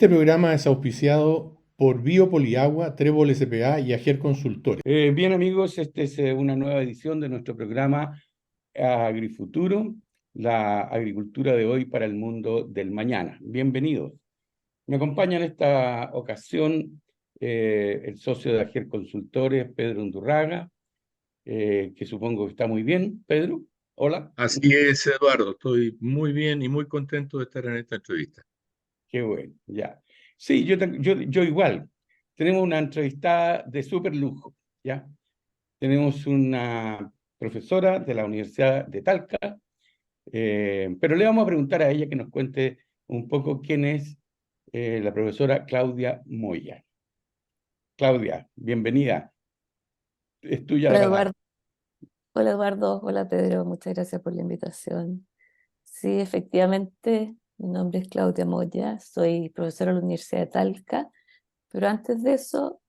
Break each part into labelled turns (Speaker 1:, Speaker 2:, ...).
Speaker 1: Este programa es auspiciado por Biopoliagua, Trébol S.p.A. y Ager Consultores.
Speaker 2: Bien amigos, esta es una nueva edición de nuestro programa Agrifuturo, la agricultura de hoy para el mundo del mañana. Bienvenidos. Me acompaña en esta ocasión el socio de Ager Consultores, Pedro Undurraga, que supongo que está muy bien. Pedro, hola.
Speaker 3: Así es, Eduardo. Estoy muy bien y muy contento de estar en esta entrevista.
Speaker 2: Qué bueno, ya. Sí, yo igual. Tenemos una entrevistada de súper lujo, ¿ya? Tenemos una profesora de la Universidad de Talca, pero le vamos a preguntar a ella que nos cuente un poco quién es la profesora Claudia Moya. Claudia, bienvenida. Es tuya la
Speaker 4: Hola
Speaker 2: palabra.
Speaker 4: Eduardo, hola Eduardo, hola Pedro, muchas gracias por la invitación. Sí, efectivamente, mi nombre es Claudia Moya, soy profesora de la Universidad de Talca, pero antes de eso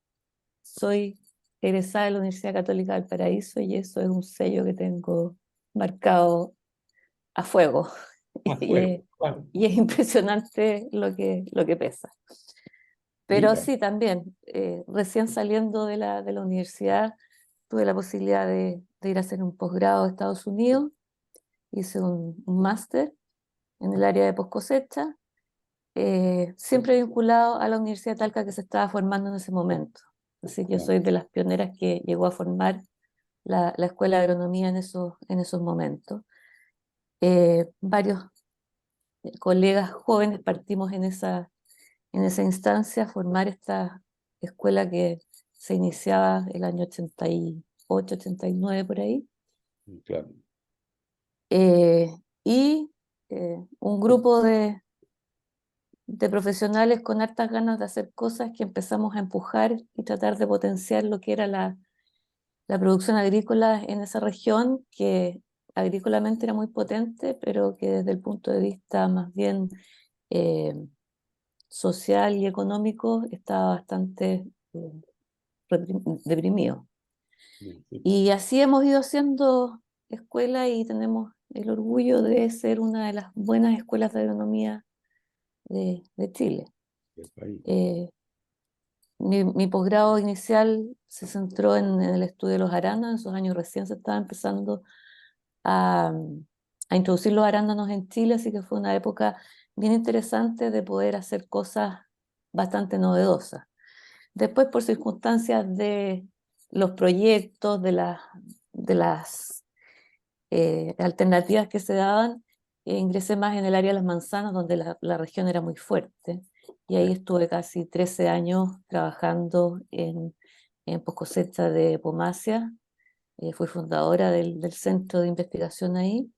Speaker 4: soy egresada de la Universidad Católica del Paraíso y eso es un sello que tengo marcado a fuego
Speaker 2: A
Speaker 4: y
Speaker 2: fuego,
Speaker 4: es,
Speaker 2: claro.
Speaker 4: y es impresionante lo que pesa. Pero
Speaker 2: Mira,
Speaker 4: sí, también, recién saliendo de la universidad, tuve la posibilidad de ir a hacer un posgrado a Estados Unidos. Hice un máster en el área de post cosecha, siempre vinculado a la Universidad de Talca que se estaba formando en ese momento. Así que yo soy de las pioneras que llegó a formar la Escuela de Agronomía en esos momentos. Varios colegas jóvenes partimos en esa instancia a formar esta escuela que se iniciaba el año 88, 89 por ahí.
Speaker 2: claro.
Speaker 4: Eh, y un grupo de profesionales con hartas ganas de hacer cosas que empezamos a empujar y tratar de potenciar lo que era la producción agrícola en esa región, que agrícolamente era muy potente, pero que desde el punto de vista más bien eh, social y económico estaba bastante deprimido.
Speaker 2: Sí.
Speaker 4: Y así hemos ido haciendo escuela y tenemos el orgullo de ser una de las buenas escuelas de agronomía de Chile.
Speaker 2: Del país.
Speaker 4: Mi posgrado inicial se centró en el estudio de los arándanos. En esos años recién se estaba empezando a, a introducir los arándanos en Chile, así que fue una época bien interesante de poder hacer cosas bastante novedosas. Después, por circunstancias de los proyectos, de las alternativas que se daban, ingresé más en el área de las manzanas, donde la región era muy fuerte. Y ahí estuve casi 13 años trabajando en post cosecha de Pomacia. Fui fundadora del centro de investigación ahí.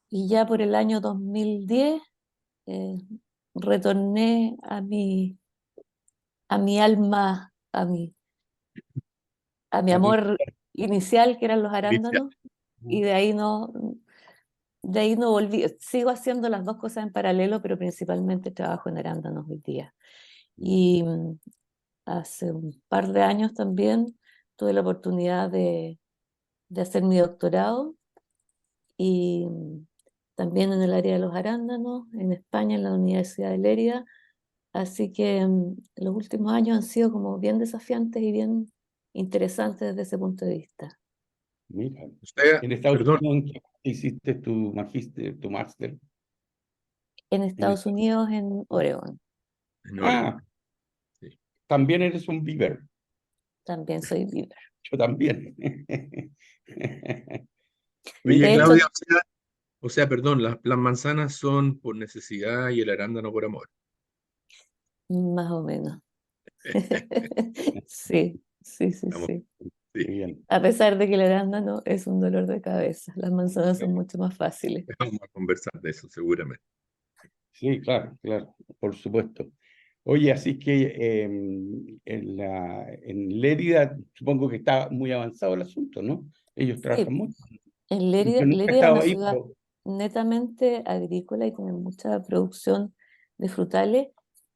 Speaker 4: Y ya por el año 2010 eh, retorné a mi alma, a mi
Speaker 2: A tu-
Speaker 4: amor inicial, que eran los
Speaker 3: Inicia.
Speaker 4: arándanos, y de ahí no volví. Sigo haciendo las dos cosas en paralelo, pero principalmente trabajo en arándanos hoy día. Y hace un par de años también tuve la oportunidad de hacer mi doctorado y también en el área de los arándanos, en España, en la Universidad de Lérida. Así que los últimos años han sido como bien desafiantes y bien interesantes desde ese punto de vista.
Speaker 2: Mira,
Speaker 3: Usted,
Speaker 2: en Estados
Speaker 3: perdón,
Speaker 2: Unidos, ¿en qué hiciste tu magíster, tu máster?
Speaker 4: En
Speaker 2: En
Speaker 4: Estados Unidos, en Oregon,
Speaker 3: en Oregon.
Speaker 2: Ah,
Speaker 3: Sí.
Speaker 2: también eres un beaver.
Speaker 4: también soy beaver.
Speaker 2: Yo también.
Speaker 3: Oye,
Speaker 4: De
Speaker 2: Mira,
Speaker 4: hecho,
Speaker 3: Claudia, perdón, las manzanas son por necesidad y el arándano por amor.
Speaker 4: más o menos. Sí, sí, sí,
Speaker 3: Estamos,
Speaker 4: sí.
Speaker 3: sí,
Speaker 2: qué bien.
Speaker 4: A pesar de que el arándano es un dolor de cabeza, las manzanas son mucho más fáciles.
Speaker 3: vamos a conversar de eso seguramente.
Speaker 2: Sí, claro, claro, por supuesto. Oye, así que en Lérida supongo que está muy avanzado el asunto, ¿no? Ellos trabajan
Speaker 4: Sí,
Speaker 2: mucho.
Speaker 4: en
Speaker 2: Yo
Speaker 4: Lérida,
Speaker 2: nunca he
Speaker 4: Lérida es
Speaker 2: estado
Speaker 4: una
Speaker 2: ahí,
Speaker 4: ciudad
Speaker 2: pero...
Speaker 4: netamente agrícola y tiene mucha producción de frutales,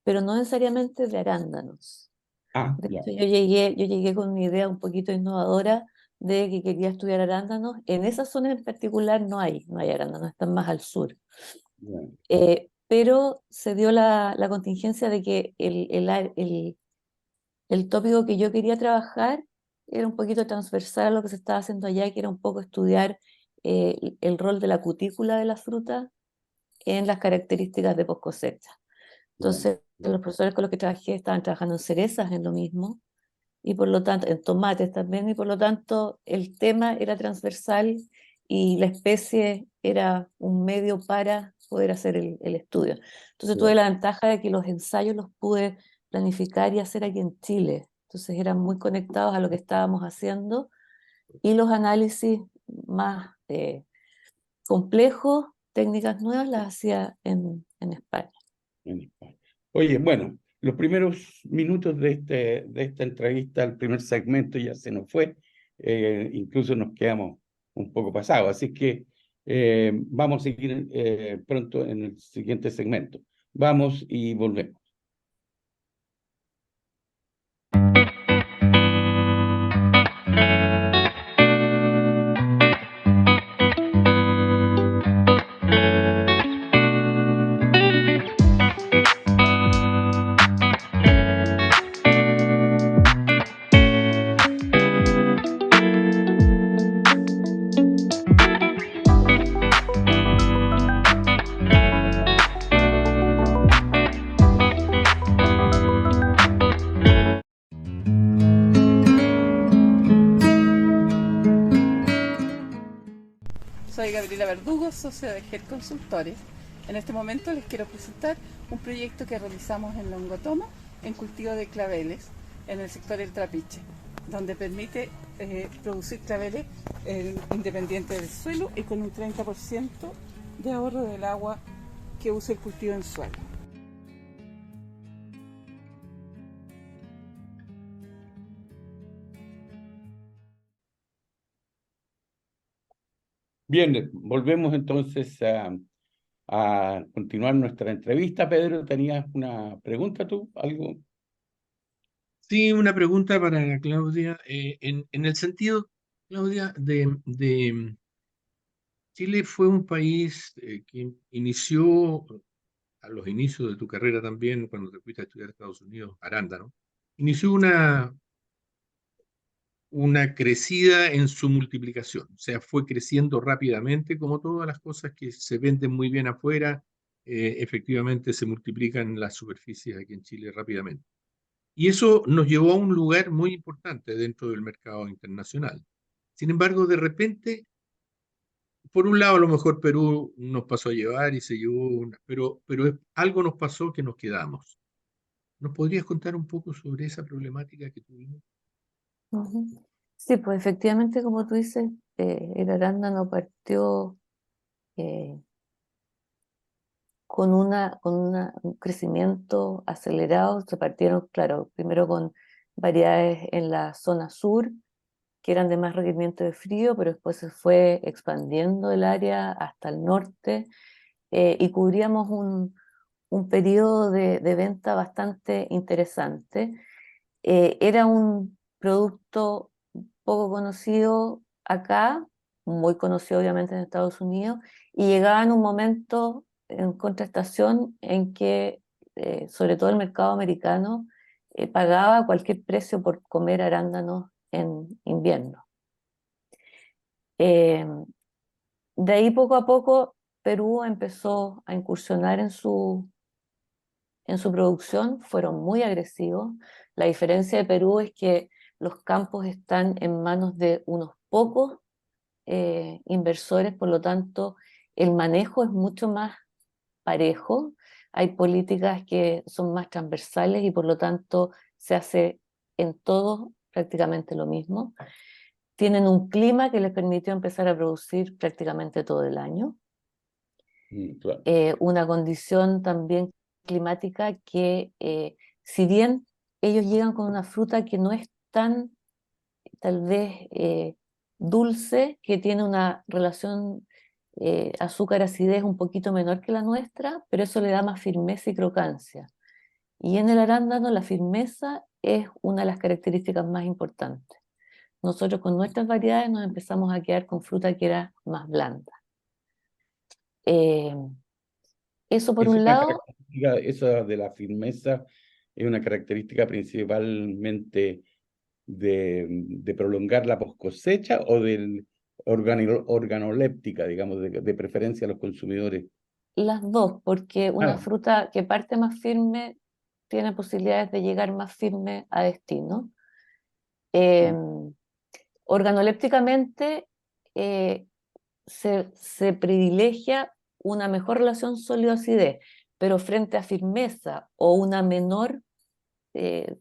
Speaker 4: pero no necesariamente de arándanos.
Speaker 2: Ah,
Speaker 4: De
Speaker 2: ya.
Speaker 4: hecho, yo llegué con una idea un poquito innovadora de que quería estudiar arándanos. En esa zona en particular no hay arándanos, están más al sur.
Speaker 2: Ya.
Speaker 4: pero se dio la contingencia de que el tópico que yo quería trabajar era un poquito transversal a lo que se estaba haciendo allá, que era un poco estudiar el rol de la cutícula de la fruta en las características de post cosecha. Entonces, los profesores con los que trabajé estaban trabajando en cerezas, en lo mismo, y por lo tanto, en tomates también, y por lo tanto el tema era transversal y la especie era un medio para poder hacer el estudio. Entonces tuve la ventaja de que los ensayos los pude planificar y hacer aquí en Chile. Entonces eran muy conectados a lo que estábamos haciendo, y los análisis más complejos, técnicas nuevas, las hacía en España.
Speaker 2: En España. Oye, bueno, los primeros minutos de esta entrevista, el primer segmento ya se nos fue, incluso nos quedamos un poco pasados, así que vamos a seguir pronto en el siguiente segmento. Vamos y volvemos.
Speaker 5: Soy Gabriela Verdugo, socia de GEL Consultores. En este momento les quiero presentar un proyecto que realizamos en Longotomo en cultivo de claveles en el sector del Trapiche, donde permite producir claveles independiente del suelo y con un 30% de ahorro del agua que usa el cultivo en suelo.
Speaker 2: Bien, volvemos entonces a continuar nuestra entrevista. Pedro, ¿tenías una pregunta tú? ¿Algo?
Speaker 3: Sí, una pregunta para Claudia. En el sentido, Claudia, de Chile fue un país que inició, a los inicios de tu carrera también, cuando te fuiste a estudiar a Estados Unidos, arándano, inició una crecida en su multiplicación. O sea, fue creciendo rápidamente, como todas las cosas que se venden muy bien afuera, efectivamente se multiplican las superficies aquí en Chile rápidamente. Y eso nos llevó a un lugar muy importante dentro del mercado internacional. Sin embargo, de repente, por un lado, a lo mejor Perú nos pasó a llevar y se llevó pero algo nos pasó que nos quedamos. ¿Nos podrías contar un poco sobre esa problemática que tuvimos?
Speaker 4: Ujú. Sí, pues efectivamente, como tú dices, el arándano partió con un crecimiento acelerado. Se partieron, claro, primero con variedades en la zona sur, que eran de más requerimiento de frío, pero después se fue expandiendo el área hasta el norte, y cubríamos un periodo de venta bastante interesante. Era un producto poco conocido acá, muy conocido obviamente en Estados Unidos, y llegaba en un momento en contrastación en que sobre todo el mercado americano pagaba cualquier precio por comer arándanos en invierno. Eh, de ahí poco a poco Perú empezó a incursionar en su producción, fueron muy agresivos. La diferencia de Perú es que los campos están en manos de unos pocos inversores, por lo tanto el manejo es mucho más parejo. Hay políticas que son más transversales y por lo tanto se hace en todo prácticamente lo mismo. Tienen un clima que les permitió empezar a producir prácticamente todo el año.
Speaker 2: Claro.
Speaker 4: Una condición también climática que, si bien ellos llegan con una fruta que no es tan, tal vez, dulce, que tiene una relación azúcar-acidez un poquito menor que la nuestra, pero eso le da más firmeza y crocancia. Y en el arándano la firmeza es una de las características más importantes. Nosotros con nuestras variedades nos empezamos a quedar con fruta que era más blanda. Eso por
Speaker 2: Es
Speaker 4: un
Speaker 2: una
Speaker 4: lado.
Speaker 2: característica, esa de la firmeza, es una característica principalmente de prolongar la poscosecha o del organoléptica, digamos, de preferencia a los consumidores.
Speaker 4: Las dos, porque una
Speaker 2: Ah,
Speaker 4: fruta que parte más firme tiene posibilidades de llegar más firme a destino. Organolépticamente eh, se privilegia una mejor relación sólido-acidez, pero frente a firmeza o una menor eh,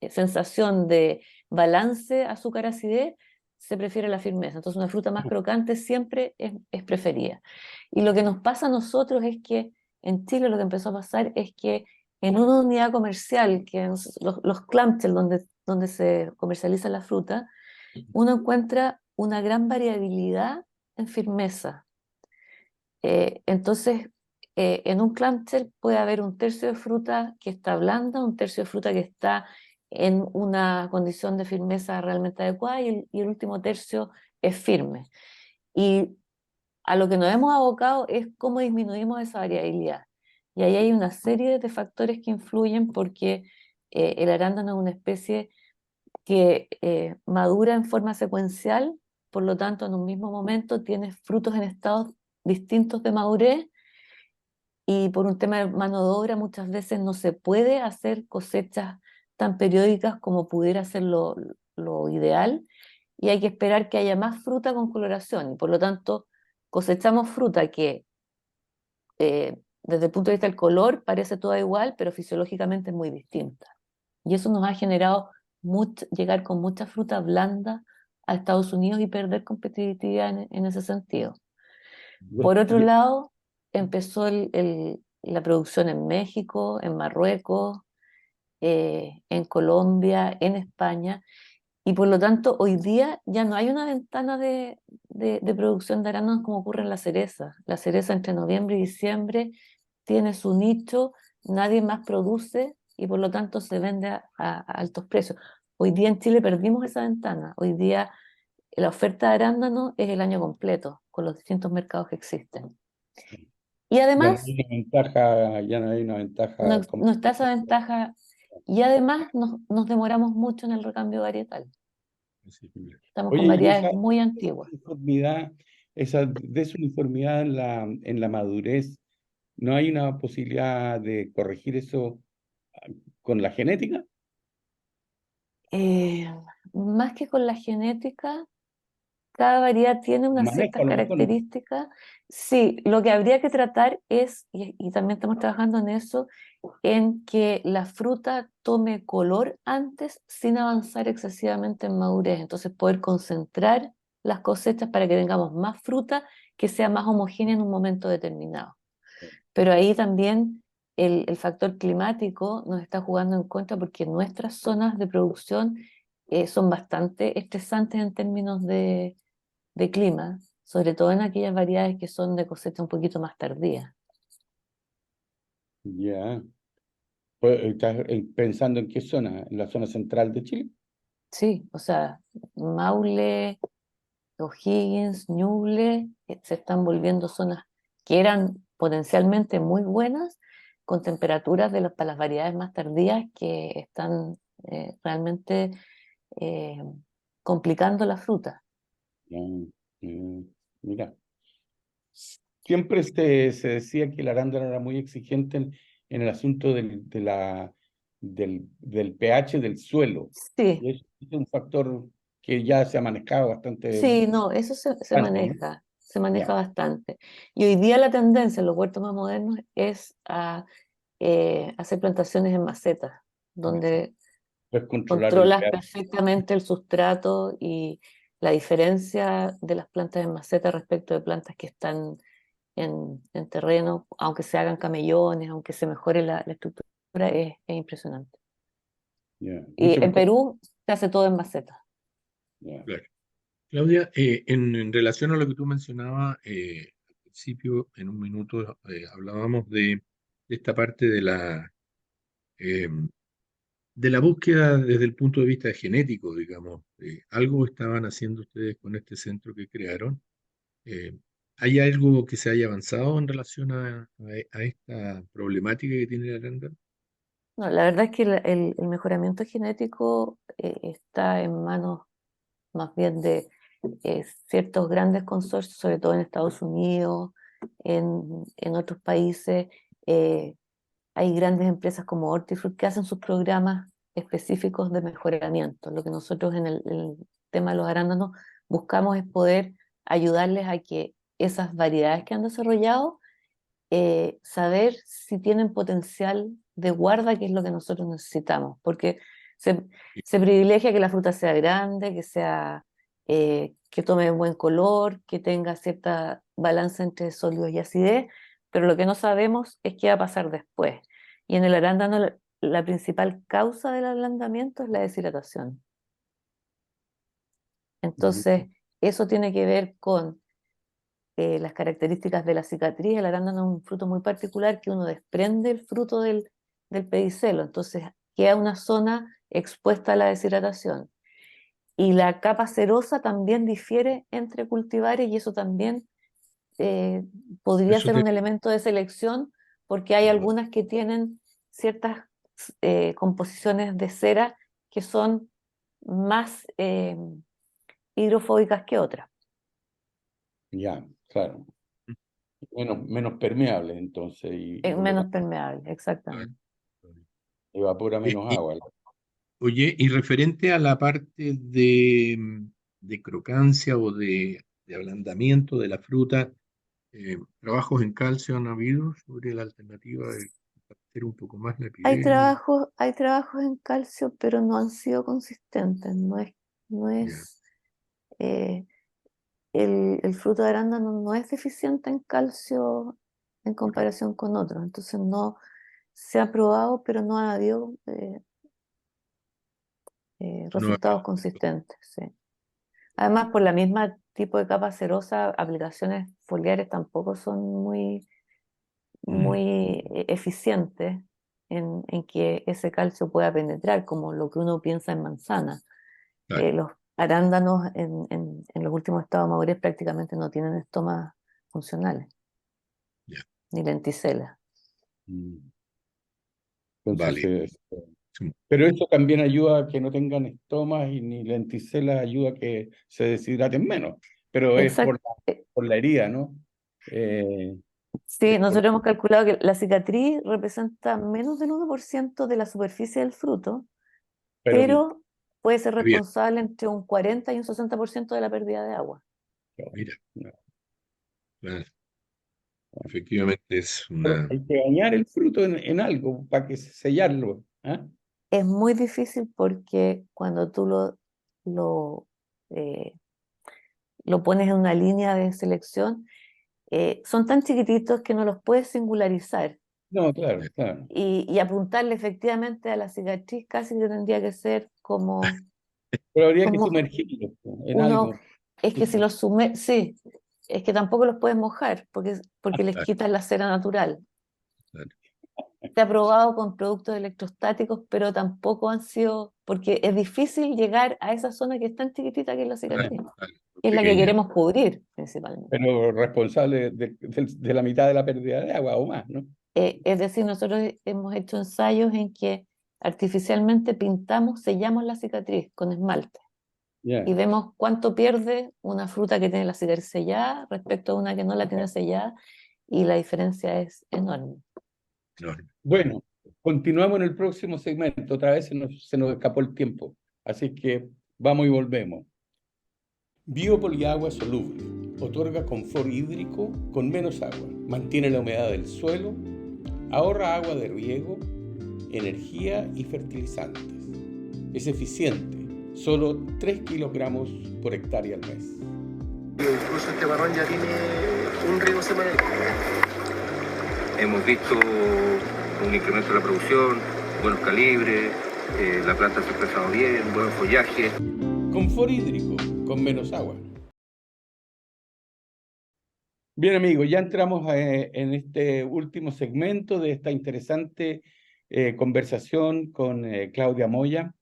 Speaker 4: sensación de balance azúcar-acidez, se prefiere la firmeza. Entonces una fruta más crocante siempre es preferida. Y lo que nos pasa a nosotros es que en Chile lo que empezó a pasar es que en una unidad comercial, que los clamshell donde se comercializa la fruta, uno encuentra una gran variabilidad en firmeza. Entonces, en un clamshell puede haber un tercio de fruta que está blanda, un tercio de fruta que está en una condición de firmeza realmente adecuada y el último tercio es firme. Y a lo que nos hemos abocado es cómo disminuimos esa variabilidad. Y ahí hay una serie de factores que influyen porque el arándano es una especie que madura en forma secuencial, por lo tanto en un mismo momento tiene frutos en estados distintos de madurez y por un tema de mano de obra muchas veces no se puede hacer cosechas tan periódicas como pudiera ser lo ideal y hay que esperar que haya más fruta con coloración y por lo tanto cosechamos fruta que desde el punto de vista del color parece toda igual, pero fisiológicamente es muy distinta. Y eso nos ha generado llegar con mucha fruta blanda a Estados Unidos y perder competitividad en ese sentido. Por otro lado, empezó la producción en México, en Marruecos, en Colombia, en España, y por lo tanto hoy día ya no hay una ventana de producción de arándanos como ocurre en la cereza. La cereza entre noviembre y diciembre tiene su nicho, nadie más produce y por lo tanto se vende a altos precios. Hoy día en Chile perdimos esa ventana. Hoy día la oferta de arándanos es el año completo con los distintos mercados que existen. Y
Speaker 2: ya no
Speaker 4: además,
Speaker 2: hay una ventaja, ya no hay una
Speaker 4: no,
Speaker 2: ventaja
Speaker 4: no está esa ventaja y además nos demoramos mucho en el recambio varietal. Estamos con
Speaker 2: Oye, y
Speaker 4: variedades muy antiguas.
Speaker 2: esa desuniformidad en la madurez, ¿no hay una posibilidad de corregir eso con la genética?
Speaker 4: Eh, Más que con la genética, cada variedad tiene unas
Speaker 2: Manejo
Speaker 4: ciertas
Speaker 2: a lo mejor, ¿no?
Speaker 4: características. Sí, lo que habría que tratar es, y también estamos trabajando en eso, en que la fruta tome color antes sin avanzar excesivamente en madurez. Entonces poder concentrar las cosechas para que tengamos más fruta que sea más homogénea en un momento determinado. Pero ahí también el factor climático nos está jugando en contra porque nuestras zonas de producción son bastante estresantes en términos de clima, sobre todo en aquellas variedades que son de cosecha un poquito más tardía.
Speaker 2: Ya. Pues, ¿estás pensando en qué zona? ¿En la zona central de Chile?
Speaker 4: Sí, o sea, Maule, O'Higgins, Ñuble, se están volviendo zonas que eran potencialmente muy buenas, con temperaturas para las variedades más tardías que están realmente eh, complicando la fruta.
Speaker 2: Ya, mira, siempre se decía que el arándano era muy exigente en el asunto del pH del suelo.
Speaker 4: Sí,
Speaker 2: Y eso es un factor que ya se ha manejado bastante
Speaker 4: sí, no, eso
Speaker 2: antes, ¿no?
Speaker 4: se maneja
Speaker 2: Ya,
Speaker 4: bastante. Y hoy día la tendencia en los huertos más modernos es a hacer plantaciones en macetas, donde
Speaker 2: pues controlar el
Speaker 4: controlas
Speaker 2: pH.
Speaker 4: perfectamente el sustrato y la diferencia de las plantas en maceta respecto de plantas que están en terreno, aunque se hagan camellones, aunque se mejore la estructura, es impresionante.
Speaker 2: Ya, mucho
Speaker 4: Y en
Speaker 2: mejor.
Speaker 4: Perú se hace todo en maceta.
Speaker 2: Ya.
Speaker 3: Claro. Claudia, en relación a lo que tú mencionabas al principio, en un minuto hablábamos de esta parte eh, de la búsqueda desde el punto de vista genético, digamos. Algo estaban haciendo ustedes con este centro que crearon. ¿Hay algo que se haya avanzado en relación a esta problemática que tiene el arándano?
Speaker 4: No, la verdad es que el mejoramiento genético está en manos más bien de ciertos grandes consorcios, sobre todo en Estados Unidos, en otros países. Hay grandes empresas como Hortifruti que hacen sus programas específicos de mejoramiento. Lo que nosotros en el tema de los arándanos buscamos es poder ayudarles a que esas variedades que han desarrollado, saber si tienen potencial de guarda, que es lo que nosotros necesitamos, porque se privilegia que la fruta sea grande, que tome buen color, que tenga cierta balanza entre sólidos y acidez, pero lo que no sabemos es qué va a pasar después. Y en el arándano la principal causa del ablandamiento es la deshidratación. Entonces, eso tiene que ver con las características de la cicatriz. El arándano es un fruto muy particular que uno desprende el fruto del pedicelo, entonces queda una zona expuesta a la deshidratación. Y la capa cerosa también difiere entre cultivares y eso también podría
Speaker 3: Eso
Speaker 4: ser un elemento de selección porque hay algunas que tienen ciertas composiciones de cera que son más hidrofóbicas que otras.
Speaker 2: Ya, claro. Menos permeable, entonces, y por lo
Speaker 4: Menos
Speaker 2: tanto
Speaker 4: permeable, exactamente.
Speaker 2: evapora menos
Speaker 3: Y,
Speaker 2: agua.
Speaker 3: oye, y referente a la parte de crocancia o de ablandamiento de la fruta, ¿trabajos en calcio han habido sobre la alternativa de hacer un poco más la epidemia?
Speaker 4: Hay trabajos en calcio, pero no han sido consistentes. No
Speaker 3: Ya,
Speaker 4: es, eh, el fruto de arándano no es deficiente en calcio en comparación con otros. Entonces no se ha probado, pero no ha habido
Speaker 3: no ha
Speaker 4: resultados consistentes. Sí. Además, por la misma tipo de capa cerosa, aplicaciones foliares tampoco son muy eficientes en que ese calcio pueda penetrar, como lo que uno piensa en manzana.
Speaker 3: claro,
Speaker 4: Los arándanos en los últimos estados madurez prácticamente no tienen estomas funcionales,
Speaker 3: ya,
Speaker 4: ni lenticelas.
Speaker 2: Mm.
Speaker 3: vale.
Speaker 2: Entonces,
Speaker 3: Sí,
Speaker 2: pero eso también ayuda a que no tengan estomas y ni lenticelas, ayuda a que se deshidraten menos. Pero es
Speaker 4: Exacto.
Speaker 2: por la herida, ¿no? Es
Speaker 4: Sí,
Speaker 2: por-
Speaker 4: nosotros hemos calculado que la cicatriz representa menos del 1% de la superficie del fruto,
Speaker 2: pero
Speaker 4: pero puede ser
Speaker 3: está bien,
Speaker 4: responsable entre un 40 y un 60% de la pérdida de agua.
Speaker 3: mira, claro, efectivamente es
Speaker 2: pero
Speaker 3: una...
Speaker 2: hay que bañar el fruto en algo para que sellarlo. ¿Ah?
Speaker 4: Es muy difícil porque cuando tú lo, eh, lo pones en una línea de selección, son tan chiquititos que no los puedes singularizar
Speaker 2: No, claro, claro.
Speaker 4: y apuntarle efectivamente a la cicatriz casi que tendría que ser
Speaker 2: Pero habría que
Speaker 4: como
Speaker 2: sumergirlo en
Speaker 4: uno,
Speaker 2: algo.
Speaker 4: es que si los sí, es que tampoco los puedes mojar porque les
Speaker 3: Claro,
Speaker 4: quitas la cera natural.
Speaker 3: claro,
Speaker 4: Se ha probado con productos electrostáticos, pero tampoco han sido, porque es difícil llegar a esa zona que es tan chiquitita que es la cicatriz,
Speaker 3: claro,
Speaker 4: que es la que
Speaker 3: pequeña,
Speaker 4: queremos cubrir principalmente.
Speaker 2: Pero responsable de la mitad de la pérdida de agua o más, ¿no?
Speaker 4: Es decir, nosotros hemos hecho ensayos en que artificialmente sellamos la cicatriz con esmalte
Speaker 2: Ya.
Speaker 4: y vemos cuánto pierde una fruta que tiene la cicatriz sellada respecto a una que no la tiene sellada y la diferencia es enorme.
Speaker 3: enorme.
Speaker 2: Bueno, continuamos en el próximo segmento. Otra vez se nos escapó el tiempo. Así que vamos y volvemos. Biopoliagua soluble. Otorga confort hídrico con menos agua. Mantiene la humedad del suelo. Ahorra agua de riego, energía y fertilizantes. Es eficiente. Solo 3 kilogramos por hectárea al mes.
Speaker 6: Incluso este barrón ya tiene un riego semanal.
Speaker 7: Hemos visto un incremento de la producción, buenos calibres, la planta se ha expresado bien, buen follaje.
Speaker 2: Confort hídrico con menos agua. Bien, amigos, ya entramos en este último segmento de esta interesante conversación con Claudia Moya,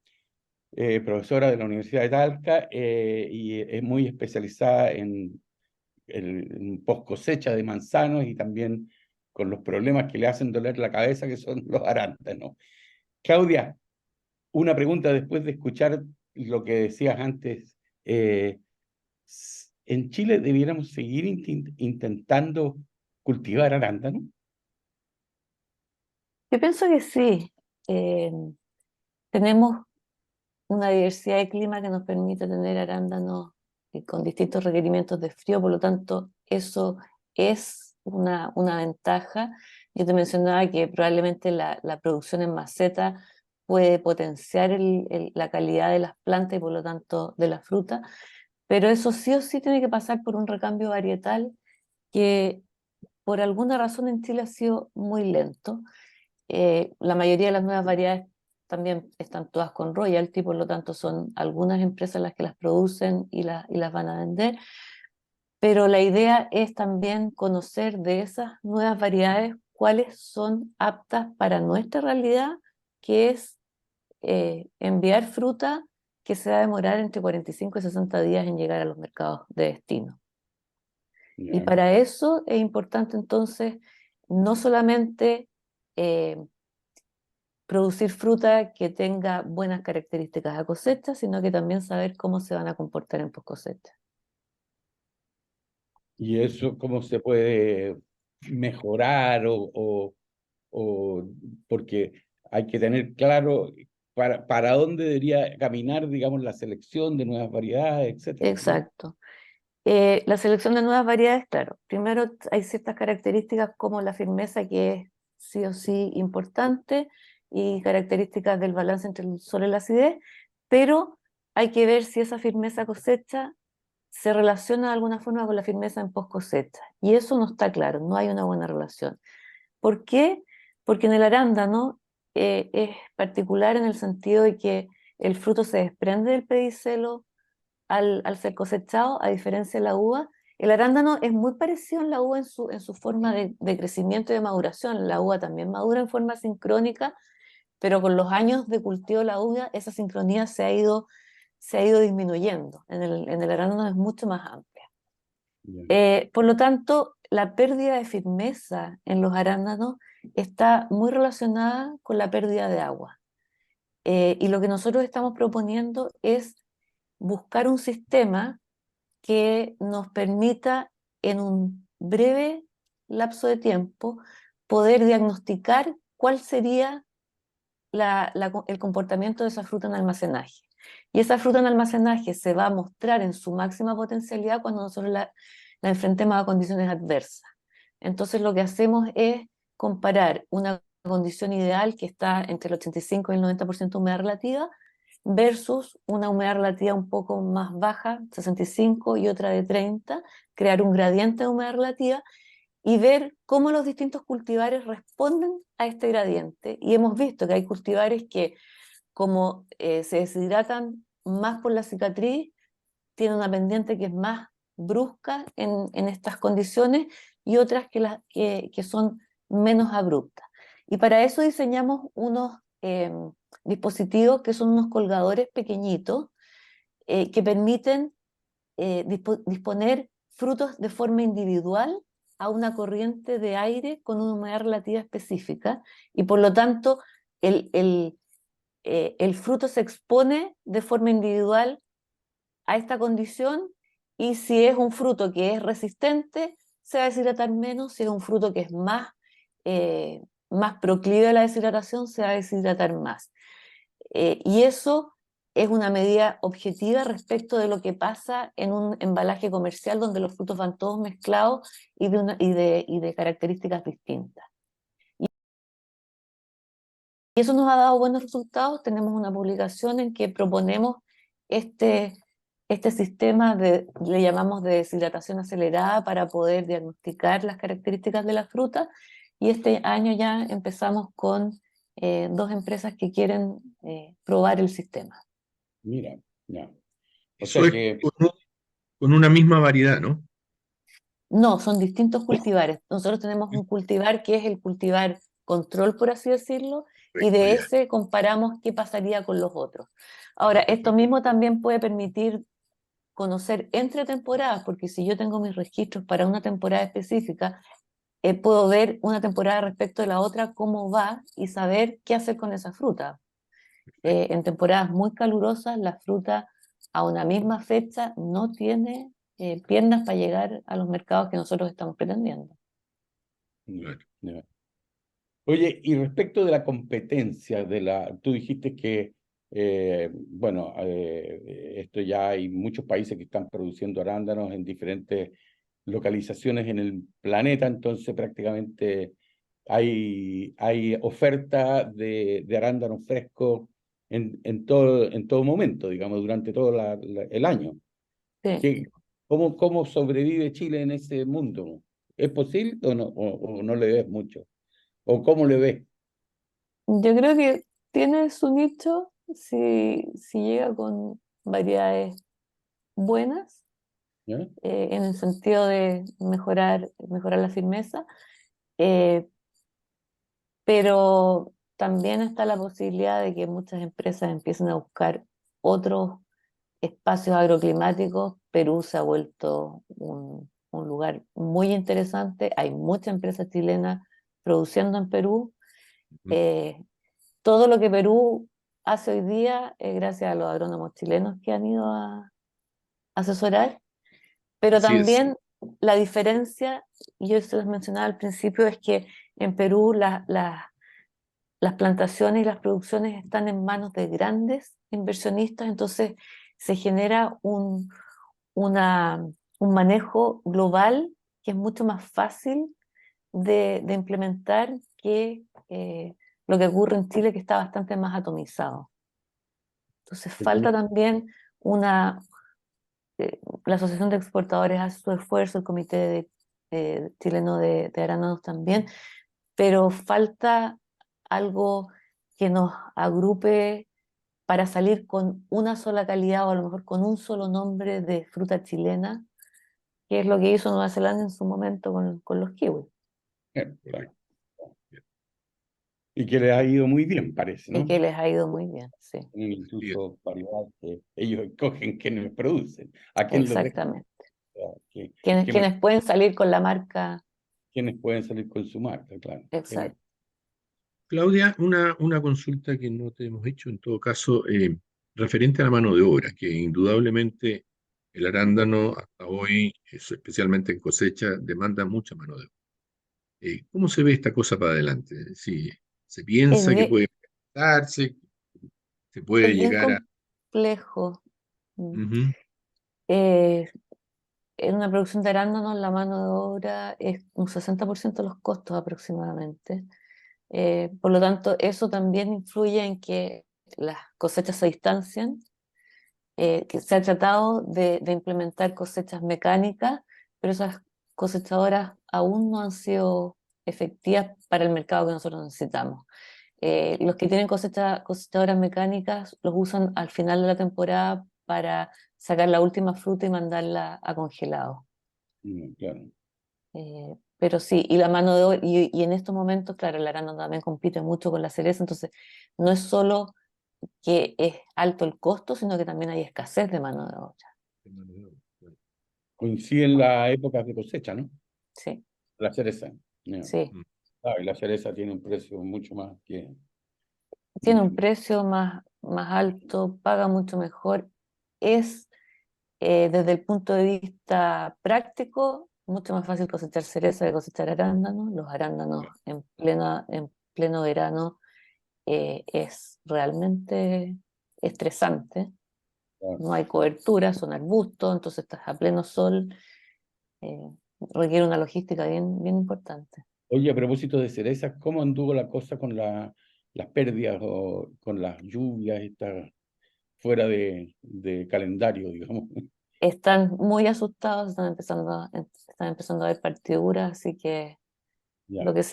Speaker 2: profesora de la Universidad de Talca y es muy especializada en post cosecha de manzanos y también con los problemas que le hacen doler la cabeza, que son los arándanos. Claudia, una pregunta después de escuchar lo que decías antes. ¿En Chile debiéramos seguir intentando cultivar arándanos?
Speaker 4: Yo pienso que sí. Tenemos una diversidad de clima que nos permite tener arándanos con distintos requerimientos de frío, por lo tanto, eso es una ventaja. Yo te mencionaba que probablemente la producción en maceta puede potenciar la calidad de las plantas y por lo tanto de la fruta, pero eso sí o sí tiene que pasar por un recambio varietal que por alguna razón en Chile ha sido muy lento. La mayoría de las nuevas variedades también están todas con royalty, por lo tanto son algunas empresas las que las producen y las van a vender, pero la idea es también conocer de esas nuevas variedades cuáles son aptas para nuestra realidad, que es enviar fruta que se va a demorar entre 45 y 60 días en llegar a los mercados de destino. Y
Speaker 2: Ya.
Speaker 4: para eso es importante entonces no solamente producir fruta que tenga buenas características a cosecha, sino que también saber cómo se van a comportar en post cosecha.
Speaker 2: ¿Y eso cómo se puede mejorar o porque hay que tener claro para dónde debería caminar, digamos, la selección de nuevas variedades, etcétera, ¿no?
Speaker 4: Exacto. La selección de nuevas variedades, claro. Primero hay ciertas características como la firmeza, que es sí o sí importante, y características del balance entre el sol y la acidez, pero hay que ver si esa firmeza cosecha se relaciona de alguna forma con la firmeza en post cosecha. Y eso no está claro, no hay una buena relación. ¿Por qué? Porque en el arándano es particular en el sentido de que el fruto se desprende del pedicelo al ser cosechado, a diferencia de la uva. El arándano es muy parecido a la uva en su forma de crecimiento y de maduración. La uva también madura en forma sincrónica, pero con los años de cultivo de la uva, esa sincronía se ha ido disminuyendo. En el arándano es mucho más amplia.
Speaker 2: Ya.
Speaker 4: Por lo tanto, la pérdida de firmeza en los arándanos está muy relacionada con la pérdida de agua. Y lo que nosotros estamos proponiendo es buscar un sistema que nos permita en un breve lapso de tiempo poder diagnosticar cuál sería el comportamiento de esa fruta en almacenaje. Y esa fruta en almacenaje se va a mostrar en su máxima potencialidad cuando nosotros la enfrentemos a condiciones adversas. Entonces lo que hacemos es comparar una condición ideal que está entre el 85 y el 90% de humedad relativa versus una humedad relativa un poco más baja, 65, y otra de 30, crear un gradiente de humedad relativa y ver cómo los distintos cultivares responden a este gradiente. Y hemos visto que hay cultivares que, como se deshidratan más por la cicatriz, tienen una pendiente que es más brusca en estas condiciones, y otras que son menos abruptas. Y para eso diseñamos unos dispositivos que son unos colgadores pequeñitos que permiten disponer frutos de forma individual a una corriente de aire con una humedad relativa específica, y por lo tanto el fruto se expone de forma individual a esta condición, y si es un fruto que es resistente, se va a deshidratar menos; si es un fruto que es más proclive a la deshidratación, se va a deshidratar más. Y eso es una medida objetiva respecto de lo que pasa en un embalaje comercial donde los frutos van todos mezclados y de características distintas. Y eso nos ha dado buenos resultados. Tenemos una publicación en que proponemos este sistema le llamamos de deshidratación acelerada, para poder diagnosticar las características de la fruta, y este año ya empezamos con 2 empresas que quieren probar el sistema.
Speaker 2: Mira, ya. O
Speaker 3: Eso
Speaker 2: sea
Speaker 3: es
Speaker 2: que,
Speaker 3: con una misma variedad, ¿no?
Speaker 4: No, son distintos cultivares. Nosotros tenemos un cultivar que es el cultivar control, por así decirlo, y
Speaker 3: Correcto,
Speaker 4: de
Speaker 3: ya.
Speaker 4: ese comparamos qué pasaría con los otros. Ahora, esto mismo también puede permitir conocer entre temporadas, porque si yo tengo mis registros para una temporada específica, puedo ver una temporada respecto de la otra, cómo va y saber qué hacer con esa fruta. En temporadas muy calurosas, la fruta a una misma fecha no tiene piernas para llegar a los mercados que nosotros estamos pretendiendo.
Speaker 3: Claro.
Speaker 2: Ya. Oye, y respecto de la competencia, tú dijiste que, bueno, esto ya hay muchos países que están produciendo arándanos en diferentes localizaciones en el planeta, entonces prácticamente hay oferta de arándanos frescos en todo momento, digamos, durante todo el año.
Speaker 4: Sí.
Speaker 2: ¿Cómo sobrevive Chile en ese mundo? ¿Es posible o no le ves mucho? ¿O cómo le ves?
Speaker 4: Yo creo que tiene su nicho si llega con variedades buenas,
Speaker 2: ¿Ya?
Speaker 4: en el sentido de mejorar la firmeza, eh, pero también está la posibilidad de que muchas empresas empiecen a buscar otros espacios agroclimáticos. Perú se ha vuelto un lugar muy interesante, hay muchas empresas chilenas produciendo en Perú.
Speaker 3: Ujú.
Speaker 4: Todo lo que Perú hace hoy día es gracias a los agrónomos chilenos que han ido a asesorar, pero
Speaker 3: Así es.
Speaker 4: también la diferencia, y yo se los mencionaba al principio, es que en Perú las plantaciones y las producciones están en manos de grandes inversionistas, entonces se genera un manejo global que es mucho más fácil de implementar que lo que ocurre en Chile, que está bastante más atomizado. Entonces falta también la Asociación de Exportadores hace su esfuerzo, el Comité Chileno de Arándanos también, pero falta algo que nos agrupe para salir con una sola calidad o a lo mejor con un solo nombre de fruta chilena, que es lo que hizo Nueva Zelanda en su momento con los kiwis.
Speaker 2: Claro. Y que les ha ido muy bien, parece,
Speaker 4: Y
Speaker 2: ¿no?
Speaker 4: que les ha ido muy bien, sí.
Speaker 2: Tienen incluso variedad que ellos escogen quiénes producen, a quién los dejan,
Speaker 4: Exactamente.
Speaker 2: que-
Speaker 4: Quienes pueden salir con la marca.
Speaker 2: quiénes pueden salir con su marca, claro.
Speaker 4: Exacto.
Speaker 3: Claudia, una consulta que no te hemos hecho, en todo caso, referente a la mano de obra, que indudablemente el arándano hasta hoy, especialmente en cosecha, demanda mucha mano de obra. ¿Cómo se ve esta cosa para adelante? Si se
Speaker 4: Es
Speaker 3: piensa que
Speaker 4: bien,
Speaker 3: puede darse, se puede
Speaker 4: es bien
Speaker 3: llegar a...
Speaker 4: complejo. Mm.
Speaker 3: Ujú.
Speaker 4: Eh, en una producción de arándanos la mano de obra es un 60% de los costos aproximadamente. Por lo tanto, eso también influye en que las cosechas se distancian, que se ha tratado de implementar cosechas mecánicas, pero esas cosechadoras aún no han sido efectivas para el mercado que nosotros necesitamos. Los que tienen cosechadoras mecánicas los usan al final de la temporada para sacar la última fruta y mandarla a congelado.
Speaker 2: Claro.
Speaker 4: Pero sí, y la mano de obra, y en estos momentos, claro, el arándano también compite mucho con la cereza, entonces no es solo que es alto el costo, sino que también hay escasez de mano de obra.
Speaker 2: Coinciden las épocas de cosecha, ¿no?
Speaker 4: Sí,
Speaker 2: La cereza. Ya.
Speaker 4: sí.
Speaker 2: Claro, y la cereza tiene un precio mucho más que...
Speaker 4: Tiene
Speaker 2: mucho
Speaker 4: un precio más alto, paga mucho mejor. Es, desde el punto de vista práctico, mucho más fácil cosechar cereza que cosechar arándanos. Los arándanos en pleno verano es realmente estresante.
Speaker 2: Claro.
Speaker 4: No hay cobertura, son arbustos, entonces estás a pleno sol. eh, Requiere una logística bien importante.
Speaker 2: Oye, a propósito de cerezas, ¿cómo anduvo la cosa con las pérdidas o con las lluvias estas fuera de calendario, digamos?
Speaker 4: Están muy asustados, están empezando a ver partiduras, así que
Speaker 2: Ya.
Speaker 4: lo que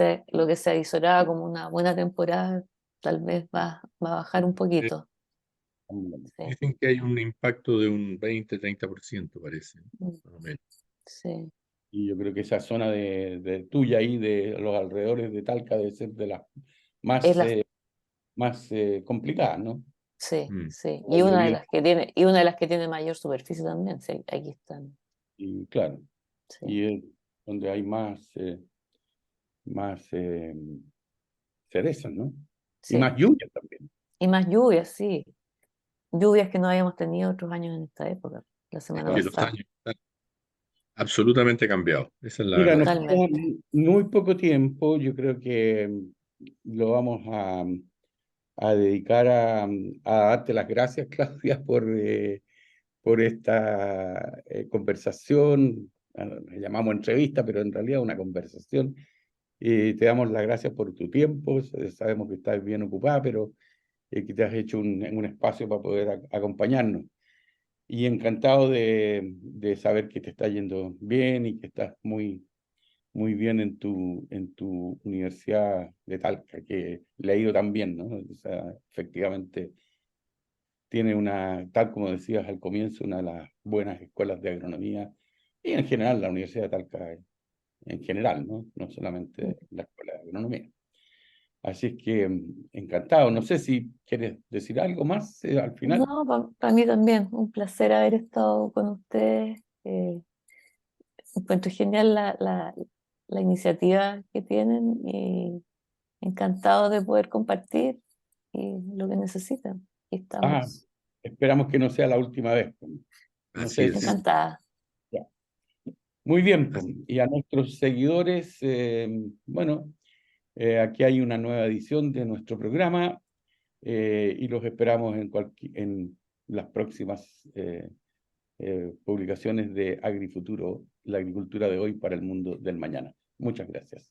Speaker 4: se avisoraba como una buena temporada, tal vez va a bajar un poquito. Sí,
Speaker 3: Dicen que hay un impacto de un 20-30%, parece, más o menos.
Speaker 4: sí.
Speaker 2: Y yo creo que esa zona de tuya ahí, de los alrededores de Talca, debe ser de las
Speaker 4: Es
Speaker 2: más,
Speaker 4: la,
Speaker 2: más complicadas, ¿no?
Speaker 4: Sí,
Speaker 3: Mm.
Speaker 4: sí.
Speaker 2: O
Speaker 4: Y una de
Speaker 2: debido-
Speaker 4: las que tiene, y una de las que tiene mayor superficie también, sí, aquí están.
Speaker 2: y claro,
Speaker 4: Sí.
Speaker 2: y es donde hay más cerezas, ¿no? Y
Speaker 4: Sí.
Speaker 2: más lluvias también.
Speaker 4: Y más lluvias, sí. Lluvias que no habíamos tenido otros años en esta época, la
Speaker 3: Es
Speaker 4: semana
Speaker 3: que los
Speaker 4: pasada.
Speaker 3: años están absolutamente cambiados. Esa es la
Speaker 2: Mira,
Speaker 3: verdad.
Speaker 2: nos queda
Speaker 4: Totalmente.
Speaker 2: muy poco tiempo, yo creo que lo vamos a dedicar a darte las gracias, Claudia, por esta conversación. Le llamamos entrevista, pero en realidad una conversación. Te damos las gracias por tu tiempo. Sabemos que estás bien ocupada, pero que te has hecho un espacio para poder acompañarnos. Y encantado de saber que te está yendo bien y que estás muy bien en tu universidad de Talca, que le ha ido tan bien, ¿no? O sea, efectivamente tiene tal como decías al comienzo, una de las buenas escuelas de agronomía y en general la Universidad de Talca en general, ¿no? No solamente la escuela de agronomía. Así es que encantado. No sé si quieres decir algo más al final.
Speaker 4: No, para mí también, un placer haber estado con ustedes. Encuentro genial la iniciativa que tienen y encantado de poder compartir lo que necesitan. Aquí
Speaker 2: Ah,
Speaker 4: estamos.
Speaker 2: esperamos que no sea la última vez. No
Speaker 3: Así
Speaker 2: sé si...
Speaker 3: es.
Speaker 4: Encantada.
Speaker 2: Ya. Muy bien, pues,
Speaker 3: Así-
Speaker 2: y a nuestros seguidores, bueno, aquí hay una nueva edición de nuestro programa y los esperamos en las próximas publicaciones de Agrifuturo, la agricultura de hoy para el mundo del mañana. Muchas gracias.